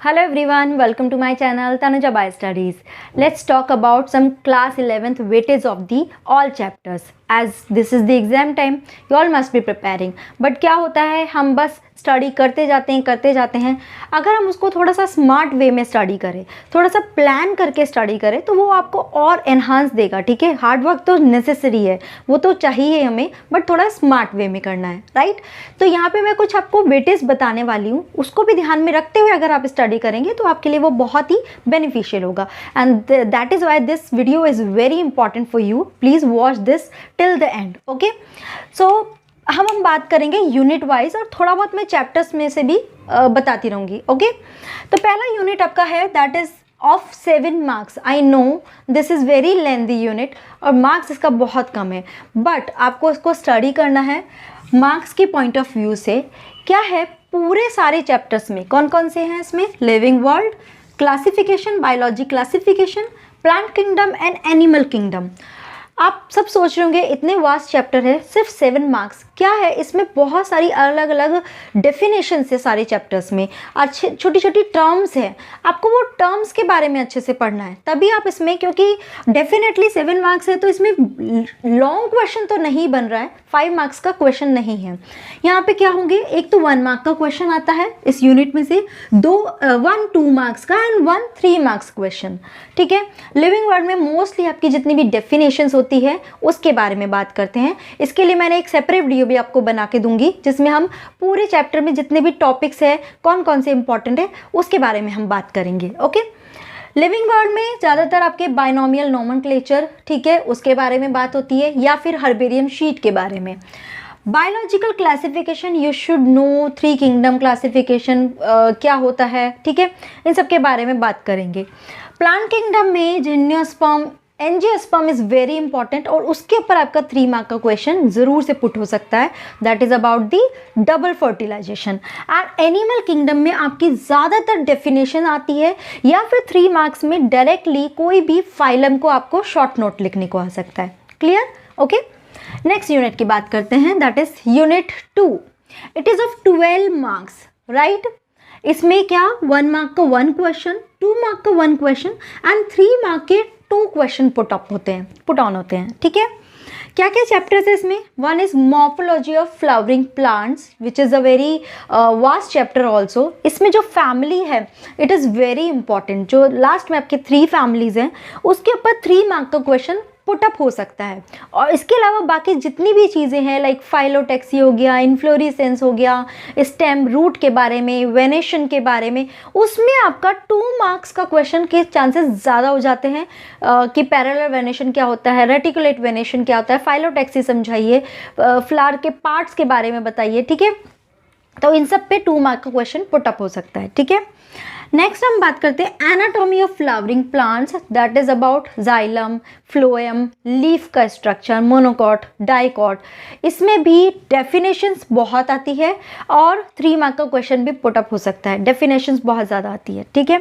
Hello everyone, welcome to my channel Tanuja Bio Studies. Let's talk about some class 11th weightage of the all chapters. As this is the exam time, you all must be preparing. But क्या होता है, हम बस study करते जाते हैं. अगर हम उसको थोड़ा सा स्मार्ट वे में स्टडी करें, थोड़ा सा प्लान करके स्टडी करें, तो वो आपको और एनहांस देगा. ठीक है, हार्ड वर्क तो नेसेसरी है, वो तो चाहिए हमें, बट थोड़ा स्मार्ट वे में करना है, राइट. तो यहाँ पे मैं कुछ आपको वेटेज बताने वाली हूँ, उसको भी ध्यान में रखते हुए अगर आप स्टडी करेंगे तो आपके लिए वो बहुत ही बेनिफिशियल होगा. And that is why this video is very important for you. Please watch this till the end. Okay, so हम बात करेंगे यूनिट वाइज और थोड़ा बहुत मैं चैप्टर्स में से भी बताती रहूँगी. ओके, तो पहला यूनिट आपका है that is of 7 marks. I know this is very lengthy unit और मार्क्स इसका बहुत कम है, बट आपको इसको स्टडी करना है मार्क्स की पॉइंट ऑफ व्यू से. क्या है, पूरे सारे चैप्टर्स में कौन कौन से हैं इसमें? Living world, classification, biology classification, plant kingdom and animal kingdom. आप सब सोच रहे होंगे इतने वास्ट चैप्टर है, सिर्फ 7 मार्क्स. क्या है, इसमें बहुत सारी अलग अलग डेफिनेशन है सारे चैप्टर्स में, अच्छे छोटी छोटी टर्म्स हैं. आपको वो टर्म्स के बारे में अच्छे से पढ़ना है, तभी आप इसमें, क्योंकि डेफिनेटली 7 मार्क्स है तो इसमें लॉन्ग क्वेश्चन तो नहीं बन रहा है, 5 मार्क्स का क्वेश्चन नहीं है. यहाँ पे क्या होंगे, एक तो 1 मार्क का क्वेश्चन आता है इस यूनिट में से, 1 2 मार्क्स का एंड 1 3 मार्क्स क्वेश्चन. ठीक है, लिविंग वर्ड में मोस्टली आपकी जितनी भी डेफिनेशंस होती है उसके बारे में बात करते हैं. इसके लिए मैंने एक सेपरेट वीडियो भी आपको बना के दूंगी जिसमें हम पूरे चैप्टर में जितने भी टॉपिक्स है, कौन कौन से इंपॉर्टेंट है, उसके बारे में हम बात करेंगे. ओके, लिविंग वर्ड में ज़्यादातर आपके बाइनोमियल नोमेनक्लेचर, ठीक है, उसके बारे में बात होती है, या फिर हर्बेरियम शीट के बारे में. Biological classification you should know, 3 kingdom classification क्या होता है, ठीक है, इन सब के बारे में बात करेंगे. प्लांट किंगडम में gymnosperm, angiosperm is very important और उसके ऊपर आपका 3 मार्क का क्वेश्चन ज़रूर से पुट हो सकता है. That is about the double fertilization. And animal kingdom में आपकी ज़्यादातर डेफिनेशन आती है, या फिर 3 मार्क्स में डायरेक्टली कोई भी फाइलम को आपको शॉर्ट नोट लिखने को आ सकता है. क्लियर? ओके, नेक्स्ट यूनिट की बात करते हैं, that is unit 2. It is of 12 marks, right. इसमें क्या, 1 मार्क का 1 क्वेश्चन, 2 मार्क का 1 क्वेश्चन एंड 3 मार्क के 2 क्वेश्चन पुट ऑन होते हैं. ठीक है, क्या क्या चैप्टर्स है इसमें? 1 is morphology of flowering plants which is a very vast chapter also. इसमें जो फैमिली है इट इज़ वेरी इंपॉर्टेंट. जो लास्ट में आपके 3 फैमिलीज हैं उसके ऊपर 3 मार्क का क्वेश्चन पुटअप हो सकता है. और इसके अलावा बाकी जितनी भी चीज़ें हैं, लाइक फाइलोटैक्सी हो गया, इन्फ्लोरेसेंस हो गया, स्टेम रूट के बारे में, वेनेशन के बारे में, उसमें आपका 2 मार्क्स का क्वेश्चन के चांसेस ज़्यादा हो जाते हैं. कि पैरेलल वेनेशन क्या होता है, रेटिकुलेट वेनेशन क्या होता है, फाइलोटैक्सी समझाइए, फ्लावर के पार्ट्स के बारे में बताइए. ठीक है, तो इन सब पे 2 मार्क का क्वेश्चन पुटअप हो सकता है. ठीक है, नेक्स्ट हम बात करते हैं anatomy of flowering plants. That is about xylem, phloem, leaf का स्ट्रक्चर, मोनोकॉट, डाइकॉट. इसमें भी डेफिनेशंस बहुत आती है और 3 मार्क का क्वेश्चन भी पुटअप हो सकता है. डेफिनेशंस बहुत ज़्यादा आती है. ठीक है,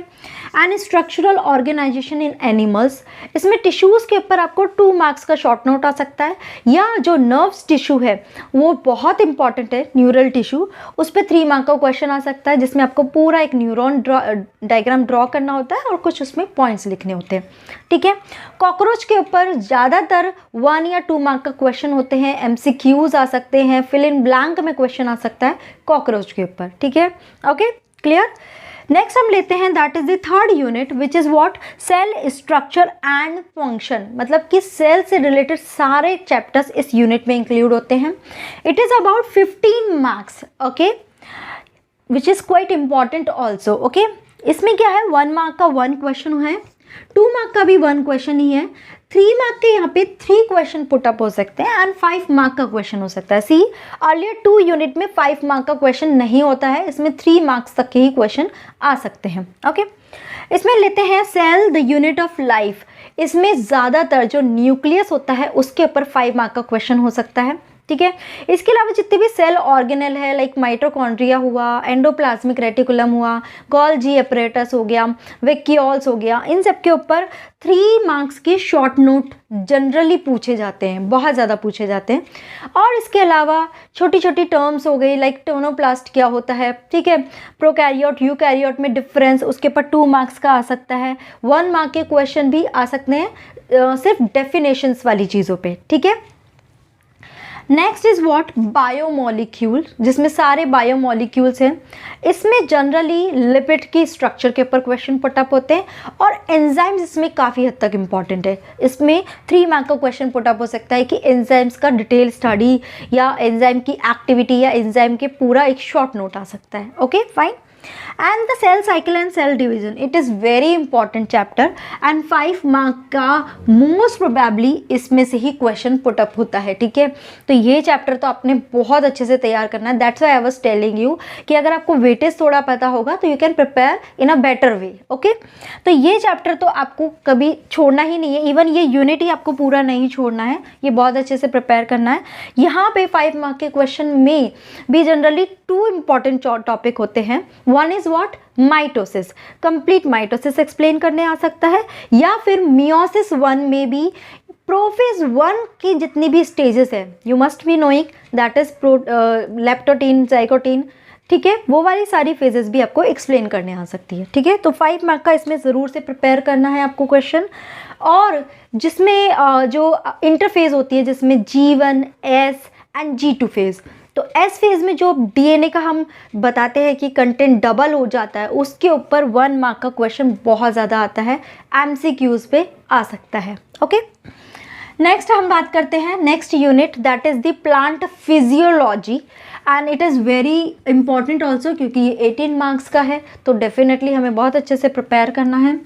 and structural organisation in animals. इसमें टिश्यूज़ के ऊपर आपको 2 मार्क्स का शॉर्ट नोट आ सकता है, या जो नर्व्स टिश्यू है वो बहुत इंपॉर्टेंट है, न्यूरल टिश्यू, उस पर 3 मार्क का क्वेश्चन आ सकता है जिसमें आपको पूरा एक न्यूरॉन डायग्राम ड्रॉ करना होता है और कुछ उसमें पॉइंट्स लिखने होते हैं. ठीक है, कॉकरोच के ऊपर ज़्यादातर 1 या 2 मार्क का क्वेश्चन होते हैं. एमसीक्यूज आ सकते हैं, फिल इन ब्लैंक में क्वेश्चन आ सकता है कॉकरोच के ऊपर. ठीक है, ओके, क्लियर. नेक्स्ट हम लेते हैं that is the 3rd unit which is what, cell structure and function. मतलब कि सेल से रिलेटेड सारे चैप्टर्स इस यूनिट में इंक्लूड होते हैं. It is about 15 marks. Okay, which is quite important also. Okay, इसमें क्या है, 1 मार्क का 1 क्वेश्चन है, 2 मार्क का भी 1 क्वेश्चन ही है, 3 मार्क के यहाँ पे 3 क्वेश्चन पुटअप हो सकते हैं एंड 5 मार्क का क्वेश्चन हो सकता है. सी, अर्लियर 2 यूनिट में 5 मार्क का क्वेश्चन नहीं होता है, इसमें 3 मार्क्स तक के ही क्वेश्चन आ सकते हैं. ओके, इसमें लेते हैं cell the unit of life. इसमें ज़्यादातर जो न्यूक्लियस होता है उसके ऊपर 5 मार्क का क्वेश्चन हो सकता है. ठीक है। इसके अलावा जितने भी सेल ऑर्गेनल है लाइक माइटोकॉन्ड्रिया हुआ, एंडोप्लाज्मिक रेटिकुलम हुआ, गोल्जी एपरेटस हो गया, वैक्यूल्स हो गया, इन सब के ऊपर 3 मार्क्स के शॉर्ट नोट जनरली पूछे जाते हैं, बहुत ज़्यादा पूछे जाते हैं। और इसके अलावा छोटी छोटी टर्म्स हो गई लाइक टोनोप्लास्ट क्या होता है, ठीक है, प्रोकैरियोट यूकैरियोट में डिफरेंस, उसके ऊपर 2 मार्क्स का आ सकता है, 1 मार्क के क्वेश्चन भी आ सकते हैं सिर्फ डेफिनेशंस वाली चीज़ों पे, ठीक है। नेक्स्ट इज व्हाट, बायोमोलिक्यूल, जिसमें सारे बायोमोलिक्यूल्स हैं। इसमें जनरली लिपिड की स्ट्रक्चर के ऊपर क्वेश्चन पुटअप होते हैं और एंजाइम्स इसमें काफ़ी हद तक इंपॉर्टेंट है। इसमें 3 मार्क का क्वेश्चन पुटअप हो सकता है कि एंजाइम्स का डिटेल स्टडी या एंजाइम की एक्टिविटी या एंजाइम के पूरा एक शॉर्ट नोट आ सकता है। Okay fine. And the cell cycle and cell division, it is very important chapter and 5 mark का मोस्ट प्रोबेबली इसमें से ही क्वेश्चन पुटअप होता है, ठीक है। तो ये चैप्टर तो आपने बहुत अच्छे से तैयार करना है। That's why I was telling you कि अगर आपको वेटेज थोड़ा पता होगा तो you can prepare in a better way. Okay, तो ये चैप्टर तो आपको कभी छोड़ना ही नहीं है। इवन ये यूनिट ही आपको पूरा नहीं छोड़ना है, ये बहुत अच्छे से प्रिपेयर करना है। यहाँ पे 5 मार्क के क्वेश्चन में भी जनरली 2 इंपॉर्टेंट टॉपिक होते हैं। One is what, mitosis, complete mitosis explain करने आ सकता है, या फिर मियोसिस 1 में भी प्रोफेज 1 की जितनी भी स्टेजेस है you must be knowing, that is leptotene zygotene, ठीक है, वो वाली सारी फेजेस भी आपको एक्सप्लेन करने आ सकती है, ठीक है। तो 5 मार्क का इसमें ज़रूर से प्रिपेयर करना है आपको क्वेश्चन। और जिसमें जो इंटरफेज होती है जिसमें G1, S and G2 phase, तो एस फेज में जो डीएनए का हम बताते हैं कि कंटेंट डबल हो जाता है, उसके ऊपर 1 मार्क का क्वेश्चन बहुत ज़्यादा आता है, एमसीक्यूज पे आ सकता है। ओके, नेक्स्ट हम बात करते हैं next unit, that is the plant physiology and it is very important also, क्योंकि ये 18 मार्क्स का है तो डेफिनेटली हमें बहुत अच्छे से प्रिपेयर करना है।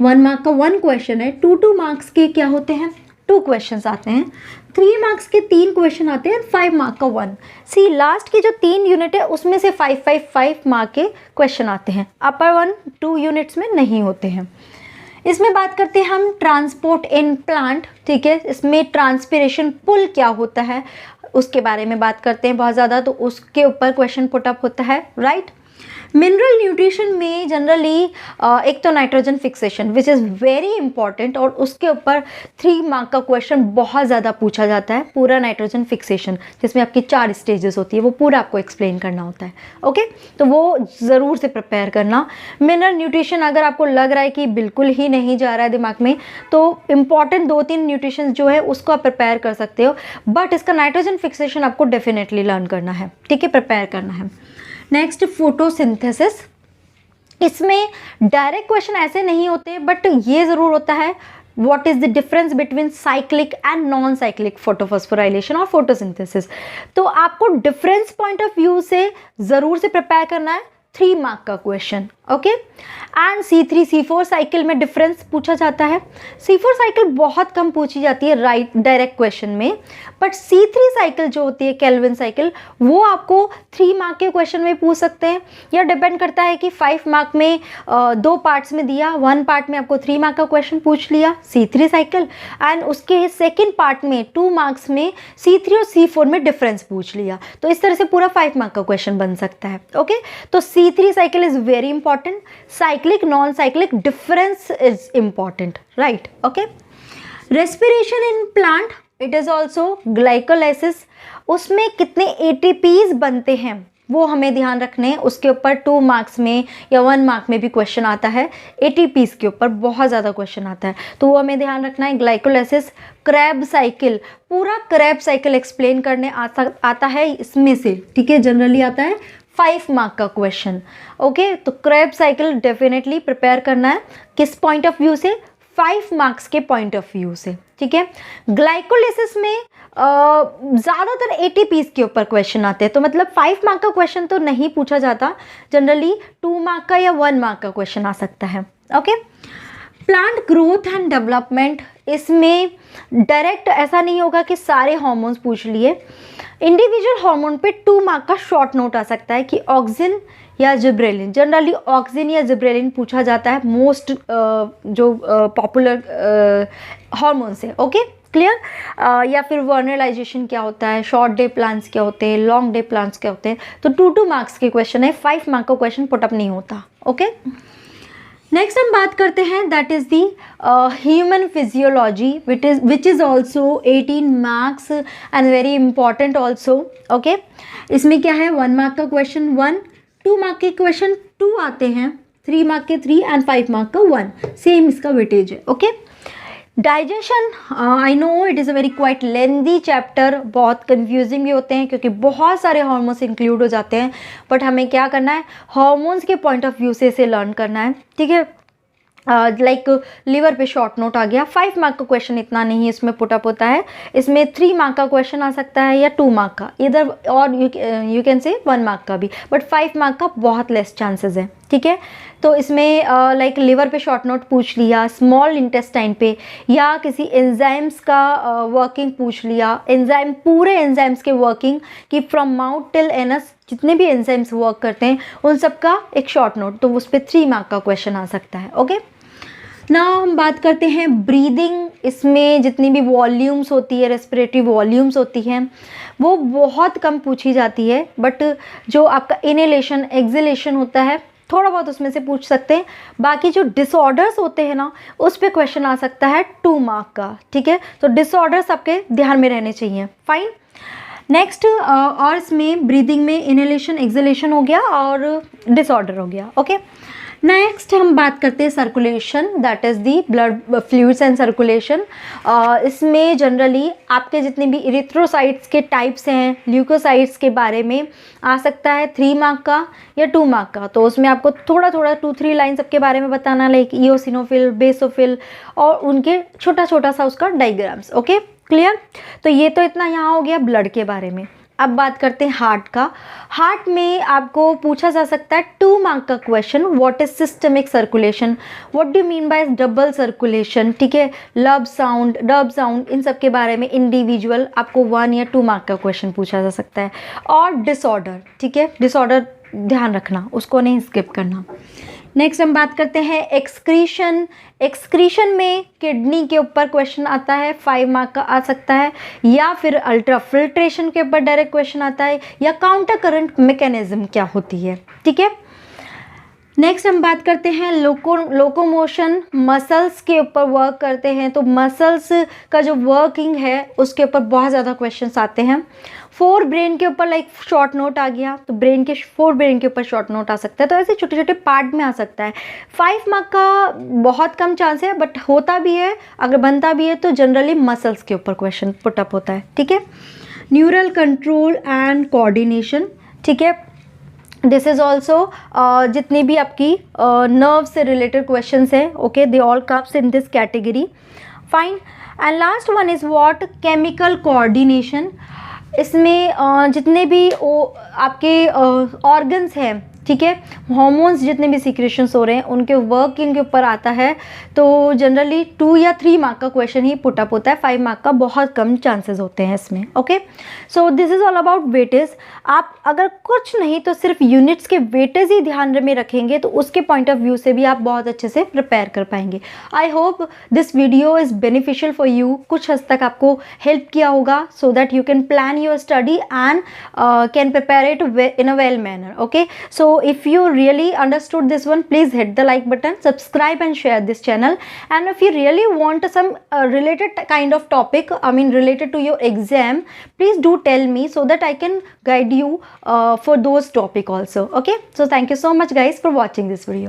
1 मार्क का 1 क्वेश्चन है, 2 मार्क्स के क्या होते हैं, 2 क्वेश्चन आते हैं, 3 मार्क्स के 3 क्वेश्चन आते हैं, 5 मार्क का 1। सी लास्ट की जो 3 यूनिट है उसमें से 5 मार्क के क्वेश्चन आते हैं, अपर 1 2 यूनिट्स में नहीं होते हैं। इसमें बात करते हैं हम ट्रांसपोर्ट इन प्लांट, ठीक है, इसमें ट्रांसपिरेशन पुल क्या होता है उसके बारे में बात करते हैं बहुत ज़्यादा, तो उसके ऊपर क्वेश्चन पुटअप होता है, राइट। मिनरल न्यूट्रिशन में जनरली एक तो nitrogen fixation which is very important, और उसके ऊपर 3 मार्क का क्वेश्चन बहुत ज़्यादा पूछा जाता है, पूरा नाइट्रोजन फिक्सेशन जिसमें आपकी 4 स्टेजेस होती है वो पूरा आपको एक्सप्लेन करना होता है। ओके, तो वो ज़रूर से प्रिपेयर करना। मिनरल न्यूट्रिशन अगर आपको लग रहा है कि बिल्कुल ही नहीं जा रहा है दिमाग में, तो इंपॉर्टेंट 2-3 न्यूट्रिशन जो है उसको आप प्रिपेयर कर सकते हो, बट इसका नाइट्रोजन फिक्सेशन आपको डेफिनेटली लर्न करना है, ठीक है, प्रिपेयर करना है। नेक्स्ट फोटोसिंथेसिस, इसमें डायरेक्ट क्वेश्चन ऐसे नहीं होते, बट ये ज़रूर होता है what is the difference between cyclic and non cyclic photophosphorylation और फोटोसिंथेसिस। तो आपको डिफरेंस पॉइंट ऑफ व्यू से ज़रूर से प्रिपेयर करना है, 3 मार्क का question. Okay, and C3 C4 cycle में डिफरेंस पूछा जाता है। C4 साइकिल बहुत कम पूछी जाती है राइट डायरेक्ट क्वेश्चन में, बट C3 साइकिल जो होती है केल्विन साइकिल, वो आपको 3 मार्क के क्वेश्चन में पूछ सकते हैं, या डिपेंड करता है कि 5 मार्क में 2 पार्ट्स में दिया, 1 पार्ट में आपको 3 मार्क का क्वेश्चन पूछ लिया C3 साइकिल, एंड उसके सेकेंड पार्ट में 2 मार्क्स में C3 और C4 में डिफरेंस पूछ लिया, तो इस तरह से पूरा 5 मार्क का क्वेश्चन बन सकता है। ओके, तो C3 cycle is very important, cyclic non cyclic difference is important, right. Okay, respiration in plant, it is also glycolysis, उसमें कितने ATPs बनते हैं वो हमें ध्यान रखने हैं, उसके ऊपर 2 मार्क्स में या 1 मार्क में भी क्वेश्चन आता है, ATPs के ऊपर बहुत ज़्यादा क्वेश्चन आता है, तो वो हमें ध्यान रखना है। ग्लाइकोलाइसिस, क्रैब साइकिल, पूरा क्रैब साइकिल एक्सप्लेन करने आता है इसमें से, ठीक है, जनरली आता है 5 मार्क का क्वेश्चन। ओके, तो क्रैब साइकिल डेफिनेटली प्रिपेयर करना है, किस पॉइंट ऑफ व्यू से, 5 मार्क्स के पॉइंट ऑफ व्यू से, ठीक है। ग्लाइकोलाइसिस में ज़्यादातर ATPs के ऊपर क्वेश्चन आते हैं, तो मतलब 5 मार्क का क्वेश्चन तो नहीं पूछा जाता, जनरली 2 मार्क का या 1 मार्क का क्वेश्चन आ सकता है। Okay, plant growth and development, इसमें डायरेक्ट ऐसा नहीं होगा कि सारे हार्मोन्स पूछ लिए, इंडिविजुअल हार्मोन पे 2 मार्क का शॉर्ट नोट आ सकता है कि ऑक्सिन या जिब्रेलिन, जनरली ऑक्सिन या जिब्रेलिन पूछा जाता है मोस्ट जो पॉपुलर हार्मोन से। Okay, clear. या फिर वर्नलाइजेशन क्या होता है, शॉर्ट डे प्लान्स क्या होते हैं, लॉन्ग डे प्लान्स क्या होते हैं। तो 2 मार्क्स के क्वेश्चन है, 5 मार्क का क्वेश्चन पुटअप नहीं होता। ओके, नेक्स्ट हम बात करते हैं that is the human physiology which is also 18 marks and very important also. Okay, इसमें क्या है, 1 मार्क का क्वेश्चन 1, 2 मार्क के क्वेश्चन 2 आते हैं, 3 मार्क के 3 एंड 5 मार्क का 1, सेम इसका वेटेज है। Okay, digestion, I know it is a very quite lengthy chapter, बहुत कंफ्यूजिंग भी होते हैं क्योंकि बहुत सारे हार्मोन्स इंक्लूड हो जाते हैं, बट हमें क्या करना है, हार्मोन्स के पॉइंट ऑफ व्यू से इसे लर्न करना है। ठीक है, लाइक लिवर पे शॉर्ट नोट आ गया, 5 मार्क का क्वेश्चन इतना नहीं इसमें पुटअप होता है, इसमें 3 मार्क का क्वेश्चन आ सकता है या 2 मार्क का, इधर और यू कैन से 1 मार्क का भी, बट 5 मार्क का बहुत लेस चांसेस है। ठीक है, तो इसमें लाइक लिवर पे शॉर्ट नोट पूछ लिया, स्मॉल इंटेस्टाइन पे, या किसी एंजाइम्स का वर्किंग पूछ लिया, एंजाइम पूरे एंजाइम्स के वर्किंग कि फ्रॉम माउथ टिल एनस जितने भी एंजाइम्स वर्क करते हैं उन सब का एक शॉर्ट नोट, तो उस पर 3 मार्क का क्वेश्चन आ सकता है। ओके, नाउ हम बात करते हैं ब्रीदिंग। इसमें जितनी भी वॉल्यूम्स होती है, रेस्पिरेटरी वॉल्यूम्स होती हैं, वो बहुत कम पूछी जाती है, बट जो आपका इनहेलेशन एक्सहेलेशन होता है थोड़ा बहुत उसमें से पूछ सकते हैं। बाकी जो डिसऑर्डर्स होते हैं ना, उस पर क्वेश्चन आ सकता है 2 मार्क का। ठीक है, तो डिसऑर्डर्स आपके ध्यान में रहने चाहिए। फाइन, नेक्स्ट और इसमें ब्रीदिंग में इनहेलेशन एक्सहेलेशन हो गया और डिसऑर्डर हो गया। ओके, नेक्स्ट हम बात करते हैं circulation, that is the blood fluids and circulation. इसमें जनरली आपके जितने भी इरिथ्रोसाइट्स के टाइप्स हैं, ल्यूकोसाइट्स के बारे में आ सकता है 3 मार्क का या 2 मार्क का, तो उसमें आपको थोड़ा 2-3 लाइन सबके बारे में बताना, लाइक इओसिनोफिल, बेसोफिल और उनके छोटा छोटा सा उसका डायग्राम्स। Okay, clear. तो ये तो इतना यहाँ हो गया ब्लड के बारे में। अब बात करते हैं हार्ट का। हार्ट में आपको पूछा जा सकता है 2 मार्क का question, what is systemic circulation, what do mean by double circulation. ठीक है, लब साउंड, डब साउंड, इन सब के बारे में इंडिविजुअल आपको 1 या 2 मार्क का क्वेश्चन पूछा जा सकता है। और डिसऑर्डर, ठीक है, डिसऑर्डर ध्यान रखना, उसको नहीं स्किप करना। नेक्स्ट हम बात करते हैं एक्सक्रीशन। एक्सक्रीशन में किडनी के ऊपर क्वेश्चन आता है, 5 मार्क का आ सकता है, या फिर अल्ट्रा फिल्ट्रेशन के ऊपर डायरेक्ट क्वेश्चन आता है, या काउंटर करंट मैकेनिज्म क्या होती है। ठीक है, नेक्स्ट हम बात करते हैं लोकोमोशन। मसल्स के ऊपर वर्क करते हैं, तो मसल्स का जो वर्किंग है उसके ऊपर बहुत ज़्यादा क्वेश्चंस आते हैं। 4 ब्रेन के ऊपर लाइक शॉर्ट नोट आ गया, तो 4 ब्रेन के ऊपर शॉर्ट नोट आ सकता है, तो ऐसे छोटे छोटे पार्ट में आ सकता है। 5 मार्क का बहुत कम चांस है, बट होता भी है, अगर बनता भी है तो जनरली मसल्स के ऊपर क्वेश्चन पुटअप होता है। ठीक है, न्यूरल कंट्रोल एंड कोऑर्डिनेशन। ठीक है, दिस इज ऑल्सो जितनी भी आपकी नर्व से रिलेटेड क्वेश्चंस हैं, okay, they all comes in this category. Fine, and last one is what, chemical coordination. इसमें जितने भी आपके ऑर्गन्स हैं, ठीक है, हार्मोन्स जितने भी सिक्रेशंस हो रहे हैं उनके वर्किंग के ऊपर आता है, तो जनरली 2 या 3 मार्क का क्वेश्चन ही पुटअप होता है, 5 मार्क का बहुत कम चांसेस होते हैं इसमें। Okay, so this is all about weightage. आप अगर कुछ नहीं तो सिर्फ यूनिट्स के वेटेज ही ध्यान में रखेंगे तो उसके पॉइंट ऑफ व्यू से भी आप बहुत अच्छे से प्रिपेयर कर पाएंगे। I hope this video is beneficial for you, कुछ हद तक आपको हेल्प किया होगा, so that you can plan your study and can prepare it in a well manner. Okay, so if you really understood this one, please hit the like button, subscribe and share this channel, and if you really want some related kind of topic, I mean related to your exam, please do tell me so that I can guide you for those topic also. Okay, so thank you so much guys for watching this video.